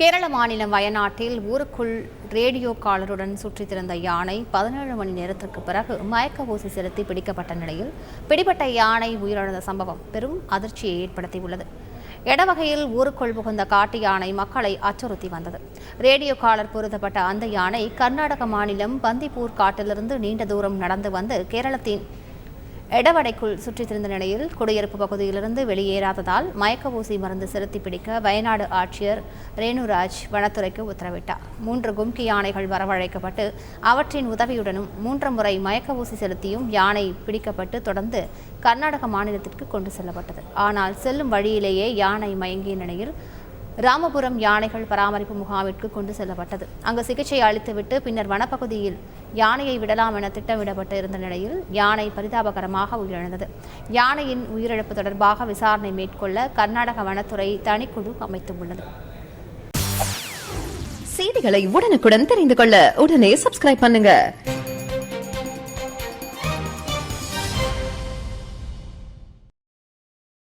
கேரள மாநிலம் வயநாட்டில் ஊருக்குள் ரேடியோ காலருடன் சுற்றித் திரிந்த யானை 17 மணி நேரத்திற்கு பிறகு மயக்க ஊசி செலுத்தி பிடிக்கப்பட்ட நிலையில் பிடிபட்ட யானை உயிரிழந்த சம்பவம் பெரும் அதிர்ச்சியை ஏற்படுத்தியுள்ளது. எடவகையில் ஊருக்குள் புகுந்த காட்டு யானை மக்களை அச்சுறுத்தி வந்தது. ரேடியோ காலர் பொருத்தப்பட்ட அந்த யானை கர்நாடக மாநிலம் பந்திப்பூர் காட்டிலிருந்து நீண்ட தூரம் நடந்து வந்து கேரளத்தின் எடவடைக்குள் சுற்றித் திரிந்த நிலையில் குடியிருப்பு பகுதியிலிருந்து வெளியேறாததால் மயக்க ஊசி மருந்து செலுத்தி பிடிக்க வயநாடு ஆட்சியர் ரேணுராஜ் வனத்துறைக்கு உத்தரவிட்டார். 3 கும்கி யானைகள் வரவழைக்கப்பட்டு அவற்றின் உதவியுடனும் 3 முறை மயக்க ஊசி செலுத்தியும் யானை பிடிக்கப்பட்டு தொடர்ந்து கர்நாடக மாநிலத்திற்கு கொண்டு செல்லப்பட்டது. ஆனால் செல்லும் வழியிலேயே யானை மயங்கிய நிலையில் ராமபுரம் யானைகள் பராமரிப்பு முகாமிற்கு கொண்டு செல்லப்பட்டது. அங்கு சிகிச்சை அளித்துவிட்டு பின்னர் வனப்பகுதியில் யானையை விடலாம் என திட்டமிடப்பட்டு இருந்த நிலையில் யானை பரிதாபகரமாக உயிரிழந்தது. யானையின் உயிரிழப்பு தொடர்பாக விசாரணை மேற்கொள்ள கர்நாடக வனத்துறை தனிக்குழு அமைத்துள்ளது. செய்திகளை உடனுக்குடன் தெரிந்து கொள்ள உடனே சப்ஸ்கிரைப் பண்ணுங்க.